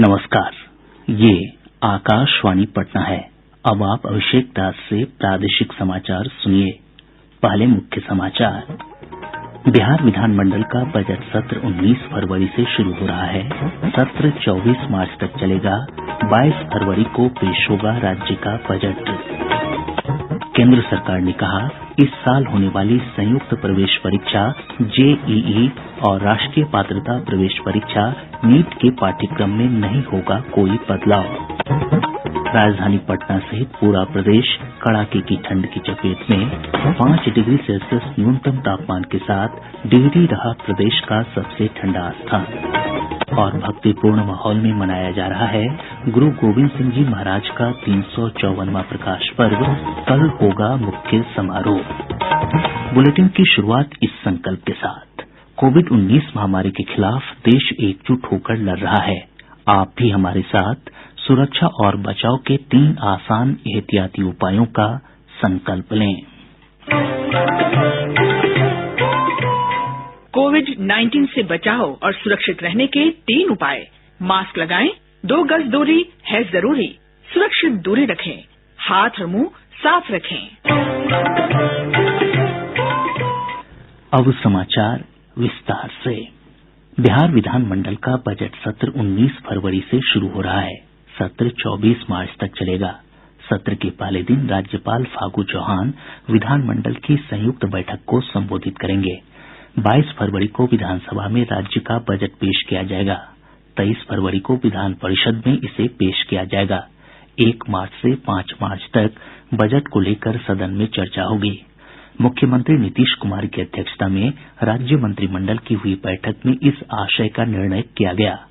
नमस्कार, ये आकाशवाणी पटना है। अब आप अभिषेक दास से प्रादेशिक समाचार सुनिए। पहले मुख्य समाचार। बिहार विधानमंडल का बजट सत्र 19 फरवरी से शुरू हो रहा है। सत्र 24 मार्च तक चलेगा। 22 फरवरी को पेश होगा राज्य का बजट। केंद्र सरकार ने कहा, इस साल होने वाली संयुक्त प्रवेश परीक्षा जेईई और राष्ट्रीय पात्रता प्रवेश परीक्षा नीट के पाठ्यक्रम में नहीं होगा कोई बदलाव। राजधानी पटना सहित पूरा प्रदेश कड़ाके की ठंड की चपेट में। 5 डिग्री सेल्सियस न्यूनतम तापमान के साथ डिहरी रहा प्रदेश का सबसे ठंडा स्थान। और भक्तिपूर्ण माहौल में मनाया जा रहा है गुरु गोविंद सिंह जी महाराज का 354वां प्रकाश पर्व। कल होगा मुख्य समारोह। बुलेटिन की शुरुआत इस संकल्प के साथ। कोविड-19 महामारी के खिलाफ देश एकजुट होकर लड़ रहा है। आप भी हमारे साथ सुरक्षा और बचाव के 3 आसान एहतियाती उपायों का संकल्प लें। कोविड-19 से बचाव और सुरक्षित रहने के 3 उपाय। मास्क लगाएं, 2 गज दूरी है जरूरी, सुरक्षित दूरी रखें, हाथ और मुंह साफ रखें। अब समाचार विस्तार से। बिहार विधानमंडल का बजट सत्र 19 फरवरी से शुरू हो रहा है। सत्र 24 मार्च तक चलेगा। सत्र के पहले दिन राज्यपाल फागू चौहान विधानमंडल की संयुक्त बैठक को संबोधित करेंगे। 22 फरवरी को विधानसभा में राज्य का बजट पेश किया जाएगा। 23 फरवरी को विधान परिषद में इसे पेश किया जाएगा। 1 मार्च से 5 मार्च तक बजट को लेकर सदन में चर्चा होगी। मुख्यमंत्री नीतीश कुमार की अध्यक्षता में राज्य मंत्रिमंडल की हुई बैठक में इस आशय का निर्णय किया गया।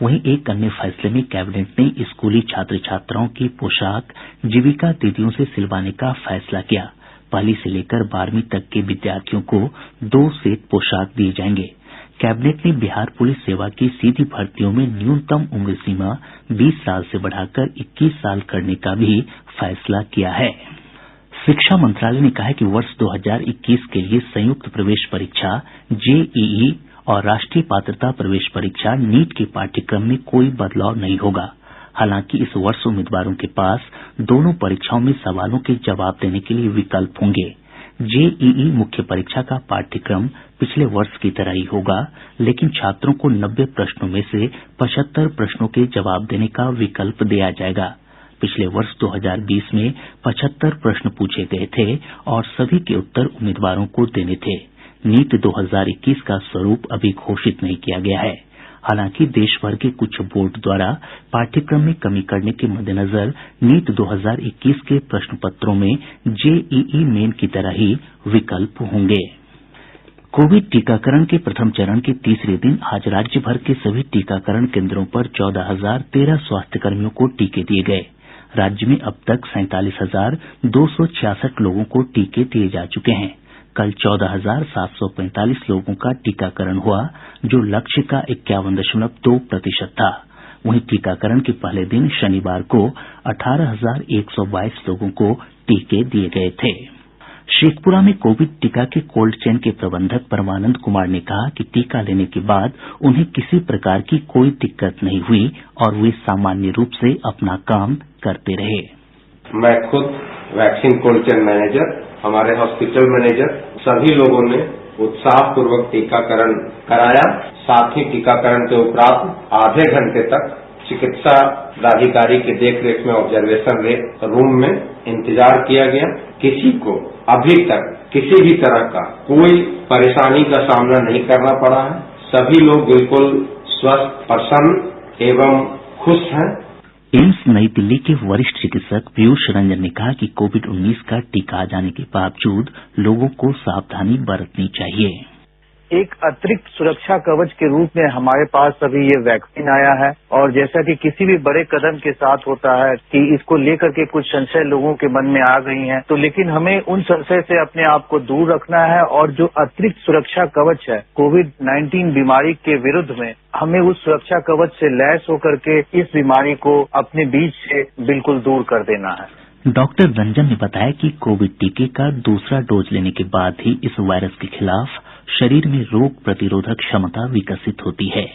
वहीं एक अन्य फैसले में कैबिनेट ने स्कूली छात्र छात्राओं की पोशाक जीविका दीदियों से सिलवाने का फैसला किया। पहली से लेकर 12वीं तक के विद्यार्थियों को 2 सेट पोशाक दिए जाएंगे। कैबिनेट ने बिहार पुलिस सेवा की सीधी भर्तियों में न्यूनतम उम्र सीमा 20 साल से बढ़ाकर 21 साल करने का भी फैसला किया है। शिक्षा मंत्रालय ने कहा है कि वर्ष 2021 के लिए संयुक्त प्रवेश परीक्षा जेईई और राष्ट्रीय पात्रता प्रवेश परीक्षा नीट के पाठ्यक्रम में कोई बदलाव नहीं होगा। हालांकि इस वर्ष उम्मीदवारों के पास दोनों परीक्षाओं में सवालों के जवाब देने के लिए विकल्प होंगे। जेईई मुख्य परीक्षा का पाठ्यक्रम पिछले वर्ष की तरह ही होगा, लेकिन छात्रों को 90 प्रश्नों में से 75 प्रश्नों के जवाब देने का विकल्प दिया जाएगा। पिछले वर्ष 2020 में 75 प्रश्न पूछे गए थे और सभी के उत्तर उम्मीदवारों को देने थे। नीट 2021 का स्वरूप अभी घोषित नहीं किया गया है। हालांकि देश भर के कुछ बोर्ड द्वारा पाठ्यक्रम में कमी करने के मद्देनजर नीट 2021 के प्रश्न पत्रों में जेईई मेन की तरह ही विकल्प होंगे। कोविड टीकाकरण के प्रथम चरण के तीसरे दिन आज राज्य भर के सभी टीकाकरण केन्द्रों पर 14,013 स्वास्थ्यकर्मियों को टीके दिए गए। राज्य में अब तक 47,266 लोगों को टीके दिए जा चुके हैं। कल 14,745 लोगों का टीकाकरण हुआ, जो लक्ष्य का 51.2% था। वहीं टीकाकरण के पहले दिन शनिवार को 18,122 लोगों को टीके दिए गए थे। शेखपुरा में कोविड टीका के कोल्ड चेन के प्रबंधक परमानंद कुमार ने कहा कि टीका लेने के बाद उन्हें किसी प्रकार की कोई दिक्कत नहीं हुई और वे सामान्य रूप से अपना काम करते रहे। मैं खुद वैक्सीन कोल्ड चेन मैनेजर, हमारे हॉस्पिटल मैनेजर, सभी लोगों ने उत्साहपूर्वक टीकाकरण कराया। साथ ही टीकाकरण के उपरांत आधे घंटे तक चिकित्सा अधिकारी के देखरेख में ऑब्जर्वेशन रूम में इंतजार किया गया। किसी को अभी तक किसी भी तरह का कोई परेशानी का सामना नहीं करना पड़ा है। सभी लोग बिल्कुल स्वस्थ, प्रसन्न एवं खुश हैं। एम्स नई दिल्ली के वरिष्ठ चिकित्सक पीयूष रंजन ने कहा कि कोविड-19 का टीका आ जाने के बावजूद लोगों को सावधानी बरतनी चाहिए। एक अतिरिक्त सुरक्षा कवच के रूप में हमारे पास अभी ये वैक्सीन आया है और जैसा कि किसी भी बड़े कदम के साथ होता है कि इसको लेकर के कुछ संशय लोगों के मन में आ गई हैं, तो लेकिन हमें उन संशय से अपने आप को दूर रखना है और जो अतिरिक्त सुरक्षा कवच है कोविड-19 बीमारी के विरुद्ध में, हमें उस सुरक्षा कवच से लैस होकर के इस बीमारी को अपने बीच से बिल्कुल दूर कर देना है। डॉक्टर रंजन ने बताया कि कोविड टीके का दूसरा डोज लेने के बाद ही इस वायरस के खिलाफ शरीर में रोग प्रतिरोधक क्षमता विकसित होती है।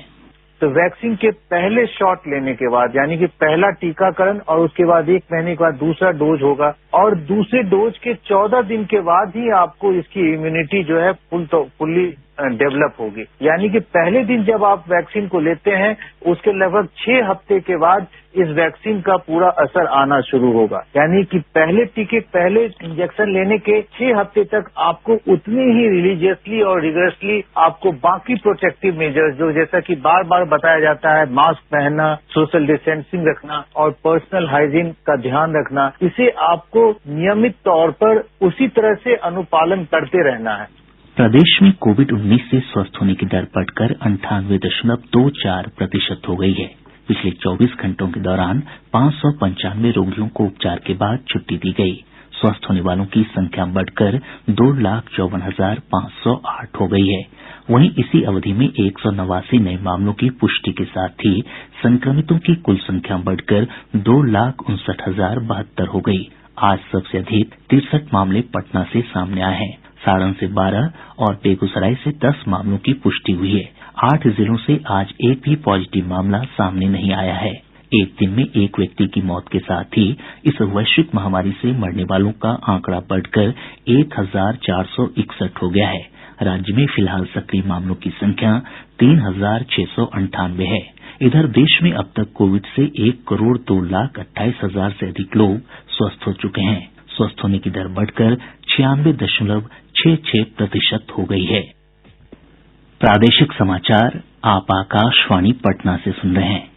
तो वैक्सीन के पहले शॉट लेने के बाद यानी कि पहला टीकाकरण और उसके बाद 1 महीने के बाद दूसरा डोज होगा और दूसरे डोज के 14 दिन के बाद ही आपको इसकी इम्यूनिटी जो है फुल्ली डेवलप होगी। यानी कि पहले दिन जब आप वैक्सीन को लेते हैं उसके लगभग 6 हफ्ते के बाद इस वैक्सीन का पूरा असर आना शुरू होगा। यानी कि पहले इंजेक्शन लेने के 6 हफ्ते तक आपको उतनी ही रिलीजियसली और रिगरसली आपको बाकी प्रोटेक्टिव मेजर्स जो जैसा कि बार बार बताया जाता है, मास्क पहनना, सोशल डिस्टेंसिंग रखना और पर्सनल हाइजीन का ध्यान रखना, इसे आपको नियमित तौर पर उसी तरह से अनुपालन करते रहना है। प्रदेश में कोविड-19 से स्वस्थ होने की दर बढ़कर 98.24% हो गई है। पिछले 24 घंटों के दौरान 595 रोगियों को उपचार के बाद छुट्टी दी गई। स्वस्थ होने वालों की संख्या बढ़कर 2,54,508 हो गई है। वहीं इसी अवधि में 189 नए मामलों की पुष्टि के साथ ही संक्रमितों की कुल संख्या बढ़कर 2,59,072 हो गई। आज सबसे अधिक 63 मामले पटना से सामने आए हैं। सारण से 12 और बेगूसराय से 10 मामलों की पुष्टि हुई है। 8 जिलों से आज एक भी पॉजिटिव मामला सामने नहीं आया है। एक दिन में एक व्यक्ति की मौत के साथ ही इस वैश्विक महामारी से मरने वालों का आंकड़ा बढ़कर 1,461 हो गया है। राज्य में फिलहाल सक्रिय मामलों की संख्या 3,698 है। इधर देश में अब तक कोविड से 1,02,28,000 से अधिक लोग स्वस्थ हो चुके हैं। स्वस्थ होने की दर बढ़कर 96.66% हो गई है। प्रादेशिक समाचार आप आकाशवाणी पटना से सुन रहे हैं।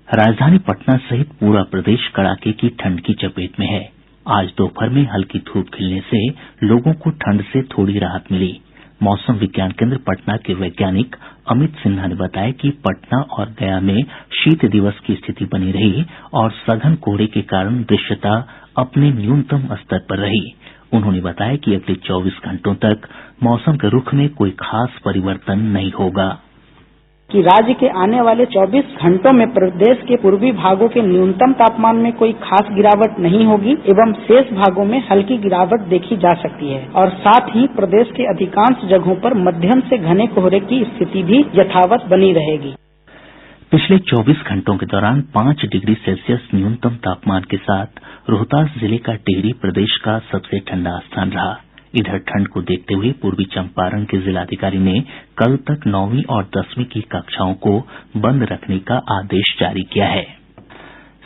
राजधानी पटना सहित पूरा प्रदेश कड़ाके की ठंड की चपेट में है। आज दोपहर में हल्की धूप खिलने से लोगों को ठंड से थोड़ी राहत मिली। मौसम विज्ञान केंद्र पटना के वैज्ञानिक अमित सिन्हा ने बताया कि पटना और गया में शीत दिवस की स्थिति बनी रही और सघन कोहरे के कारण दृश्यता अपने न्यूनतम स्तर पर रही। उन्होंने बताया कि अगले 24 घंटों तक मौसम के रुख में कोई खास परिवर्तन नहीं होगा। कि राज्य के आने वाले 24 घंटों में प्रदेश के पूर्वी भागों के न्यूनतम तापमान में कोई खास गिरावट नहीं होगी एवं शेष भागों में हल्की गिरावट देखी जा सकती है और साथ ही प्रदेश के अधिकांश जगहों पर मध्यम से घने कोहरे की स्थिति भी यथावत बनी रहेगी। पिछले 24 घंटों के दौरान 5 डिग्री सेल्सियस न्यूनतम तापमान के साथ रोहतास जिले का टिहरी प्रदेश का सबसे ठंडा स्थान रहा। इधर ठंड को देखते हुए पूर्वी चंपारण के जिलाधिकारी ने कल तक 9वीं और 10वीं की कक्षाओं को बंद रखने का आदेश जारी किया है।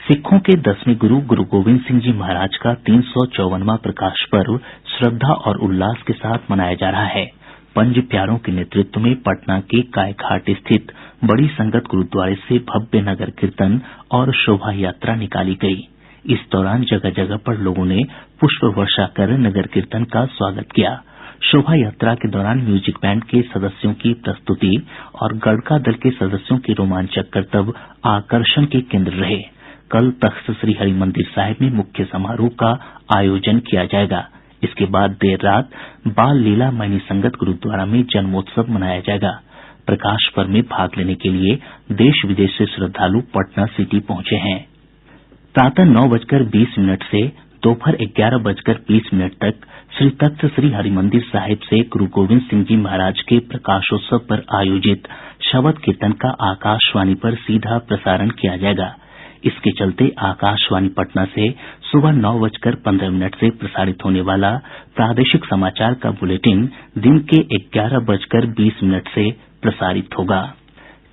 सिखों के 10वें गुरु गुरु गोविंद सिंह जी महाराज का 354वां प्रकाश पर्व श्रद्धा और उल्लास के साथ मनाया जा रहा है। पंज प्यारों के नेतृत्व में पटना के कायघाट स्थित बड़ी संगत गुरुद्वारे से भव्य नगर कीर्तन और शोभा यात्रा निकाली गयी। इस दौरान जगह जगह पर लोगों ने पुष्प वर्षा कर नगर कीर्तन का स्वागत किया। शोभा यात्रा के दौरान म्यूजिक बैंड के सदस्यों की प्रस्तुति और गढ़का दल के सदस्यों के रोमांचक करतब आकर्षण के केंद्र रहे। कल तख्त श्री हरिमंदिर साहिब में मुख्य समारोह का आयोजन किया जाएगा। इसके बाद देर रात बाल लीला मैनी संगत गुरुद्वारा में जन्मोत्सव मनाया जाएगा। प्रकाश पर्व में भाग लेने के लिए देश विदेश से श्रद्धालु पटना सिटी पहुंचे हैं। प्रातः 9:20 से दोपहर 11:20 तक श्री तख्त श्री हरिमंदिर साहिब से गुरु गोविंद सिंह जी महाराज के प्रकाशोत्सव पर आयोजित शबद कीर्तन का आकाशवाणी पर सीधा प्रसारण किया जाएगा। इसके चलते आकाशवाणी पटना से सुबह 9:15 से प्रसारित होने वाला प्रादेशिक समाचार का बुलेटिन दिन के 11:20 से प्रसारित होगा।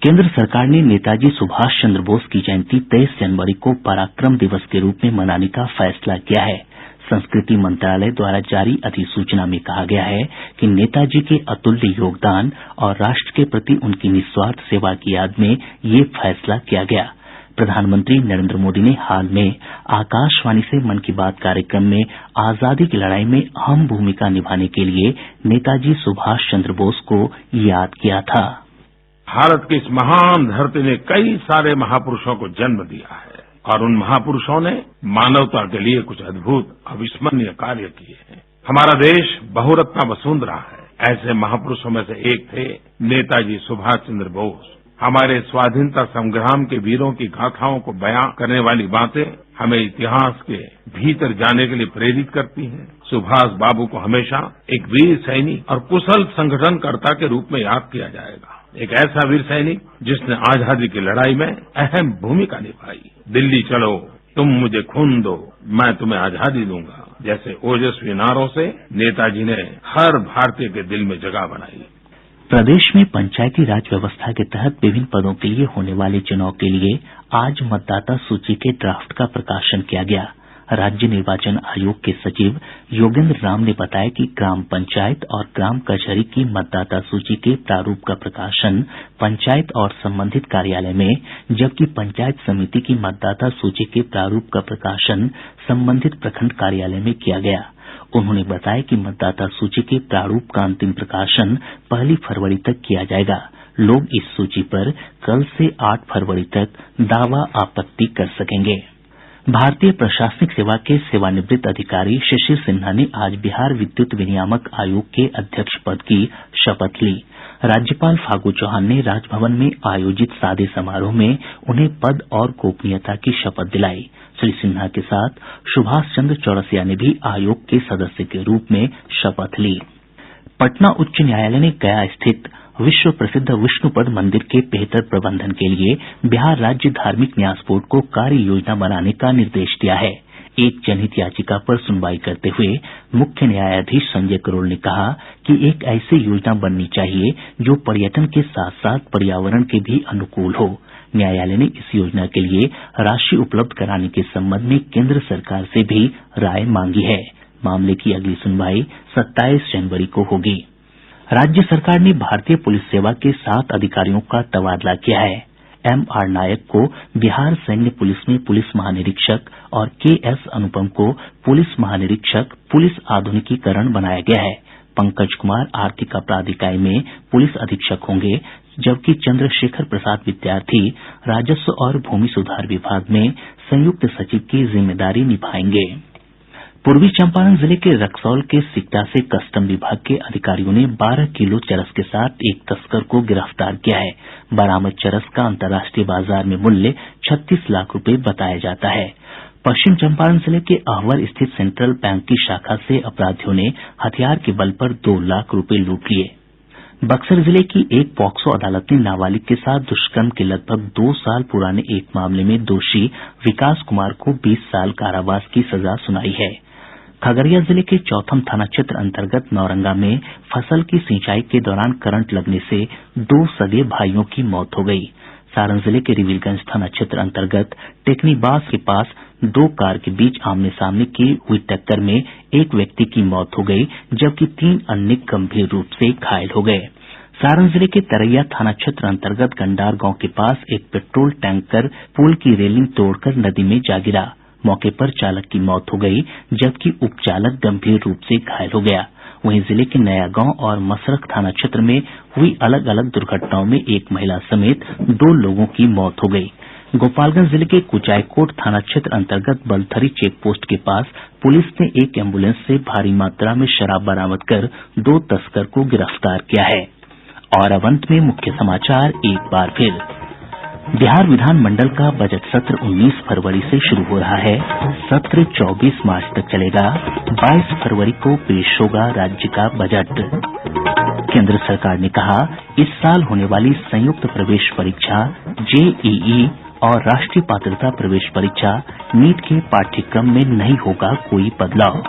केंद्र सरकार ने नेताजी सुभाष चंद्र बोस की जयंती 23 जनवरी को पराक्रम दिवस के रूप में मनाने का फैसला किया है। संस्कृति मंत्रालय द्वारा जारी अधिसूचना में कहा गया है कि नेताजी के अतुल्य योगदान और राष्ट्र के प्रति उनकी निस्वार्थ सेवा की याद में ये फैसला किया गया। प्रधानमंत्री नरेंद्र मोदी ने हाल में आकाशवाणी से मन की बात कार्यक्रम में आजादी की लड़ाई में अहम भूमिका निभाने के लिए नेताजी सुभाष चंद्र बोस को याद किया था। भारत की इस महान धरती ने कई सारे महापुरुषों को जन्म दिया है और उन महापुरुषों ने मानवता के लिए कुछ अद्भुत अविस्मरणीय कार्य किए हैं। हमारा देश बहुरत्ना वसुंधरा है। ऐसे महापुरुषों में से एक थे नेताजी सुभाष चंद्र बोस। हमारे स्वाधीनता संग्राम के वीरों की गाथाओं को बयां करने वाली बातें हमें इतिहास के भीतर जाने के लिए प्रेरित करती हैं। सुभाष बाबू को हमेशा एक वीर सैनिक और कुशल संगठनकर्ता के रूप में याद किया जाएगा। एक ऐसा वीर सैनिक जिसने आजादी की लड़ाई में अहम भूमिका निभाई। दिल्ली चलो, तुम मुझे खून दो, मैं तुम्हें आजादी दूंगा जैसे ओजस्वी नारों से नेताजी ने हर भारतीय के दिल में जगह बनाई। प्रदेश में पंचायती राज व्यवस्था के तहत विभिन्न पदों के लिए होने वाले चुनाव के लिए आज मतदाता सूची के ड्राफ्ट का प्रकाशन किया गया। राज्य निर्वाचन आयोग के सचिव योगेंद्र राम ने बताया कि ग्राम पंचायत और ग्राम कचहरी की मतदाता सूची के प्रारूप का प्रकाशन पंचायत और संबंधित कार्यालय में, जबकि पंचायत समिति की मतदाता सूची के प्रारूप का प्रकाशन संबंधित प्रखंड कार्यालय में किया गया। उन्होंने बताया कि मतदाता सूची के प्रारूप का अंतिम प्रकाशन 1 फरवरी तक किया जाएगा। लोग इस सूची पर कल से 8 फरवरी तक दावा आपत्ति कर सकेंगे। भारतीय प्रशासनिक सेवा के सेवानिवृत्त अधिकारी शिशिर सिन्हा ने आज बिहार विद्युत विनियामक आयोग के अध्यक्ष पद की शपथ ली। राज्यपाल फागू चौहान ने राजभवन में आयोजित सादे समारोह में उन्हें पद और गोपनीयता की शपथ दिलाई। श्री सिन्हा के साथ सुभाष चंद्र चौरसिया ने भी आयोग के सदस्य के रूप में शपथ ली। पटना उच्च न्यायालय ने गया स्थित विश्व प्रसिद्ध विष्णुपद मंदिर के बेहतर प्रबंधन के लिए बिहार राज्य धार्मिक न्यास बोर्ड को कार्य योजना बनाने का निर्देश दिया है। एक जनहित याचिका पर सुनवाई करते हुए मुख्य न्यायाधीश संजय करोल ने कहा कि एक ऐसी योजना बननी चाहिए जो पर्यटन के साथ साथ पर्यावरण के भी अनुकूल हो। न्यायालय ने इस योजना के लिए राशि उपलब्ध कराने के संबंध में केंद्र सरकार से भी राय मांगी है। मामले की अगली सुनवाई 27 जनवरी को होगी। राज्य सरकार ने भारतीय पुलिस सेवा के 7 अधिकारियों का तबादला किया है। M.R. नायक को बिहार सैन्य पुलिस में पुलिस महानिरीक्षक और K.S. अनुपम को पुलिस महानिरीक्षक पुलिस आधुनिकीकरण बनाया गया है। पंकज कुमार आर्थिक अपराध इकाई में पुलिस अधीक्षक होंगे, जबकि चंद्रशेखर प्रसाद विद्यार्थी राजस्व और भूमि सुधार विभाग में संयुक्त सचिव की जिम्मेदारी निभाएंगे। पूर्वी चंपारण जिले के रक्सौल के सिकटा से कस्टम विभाग के अधिकारियों ने 12 किलो चरस के साथ एक तस्कर को गिरफ्तार किया है। बरामद चरस का अंतर्राष्ट्रीय बाजार में मूल्य 36 लाख रुपए बताया जाता है। पश्चिम चंपारण जिले के अहवर स्थित सेंट्रल बैंक की शाखा से अपराधियों ने हथियार के बल पर 2 लाख रुपए लूट लिए। बक्सर जिले की एक पॉक्सो अदालत ने नाबालिग के साथ दुष्कर्म के लगभग 2 साल पुराने एक मामले में दोषी विकास कुमार को 20 साल कारावास की सजा सुनाई है। खगड़िया जिले के चौथम थाना क्षेत्र अंतर्गत नौरंगा में फसल की सिंचाई के दौरान करंट लगने से 2 सगे भाइयों की मौत हो गई। सारण जिले के रिविलगंज थाना क्षेत्र अंतर्गत टेकनीबास के पास 2 कार के बीच आमने सामने की हुई टक्कर में एक व्यक्ति की मौत हो गई, जबकि 3 अन्य गंभीर रूप से घायल हो गये। सारण जिले के तरैया थाना क्षेत्र अंतर्गत गंडार गांव के पास एक पेट्रोल टैंकर पुल की रेलिंग तोड़कर नदी में जा गिरा। मौके पर चालक की मौत हो गई, जबकि उपचालक गंभीर रूप से घायल हो गया। वहीं जिले के नया गांव और मसरख थाना क्षेत्र में हुई अलग अलग दुर्घटनाओं में एक महिला समेत 2 लोगों की मौत हो गई। गोपालगंज जिले के कुचायकोट थाना क्षेत्र अंतर्गत बलथरी चेक पोस्ट के पास पुलिस ने एक एम्बुलेंस से भारी मात्रा में शराब बरामद कर 2 तस्कर को गिरफ्तार किया है। और अब अंत में मुख्य समाचार एक बार फिर। बिहार विधानमंडल का बजट सत्र 19 फरवरी से शुरू हो रहा है। सत्र 24 मार्च तक चलेगा। 22 फरवरी को पेश होगा राज्य का बजट। केंद्र सरकार ने कहा, इस साल होने वाली संयुक्त प्रवेश परीक्षा JEE और राष्ट्रीय पात्रता प्रवेश परीक्षा नीट के पाठ्यक्रम में नहीं होगा कोई बदलाव।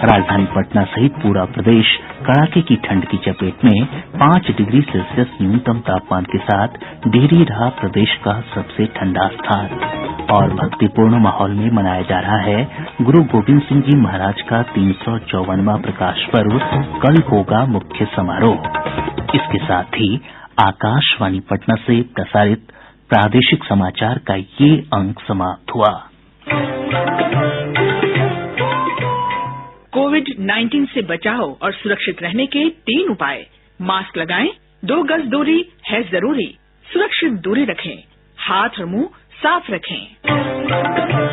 राजधानी पटना सहित पूरा प्रदेश कड़ाके की ठंड की चपेट में। 5 डिग्री सेल्सियस न्यूनतम तापमान के साथ डिहरी रहा प्रदेश का सबसे ठंडा स्थान। और भक्तिपूर्ण माहौल में मनाया जा रहा है गुरु गोविंद सिंह जी महाराज का 354वां प्रकाश पर्व। कल होगा मुख्य समारोह। इसके साथ ही आकाशवाणी पटना से प्रसारित प्रादेशिक समाचार का ये अंक समाप्त हुआ। कोविड-19 से बचाव और सुरक्षित रहने के 3 उपाय। मास्क लगाएं, 2 गज दूरी है जरूरी, सुरक्षित दूरी रखें, हाथ और मुंह साफ रखें।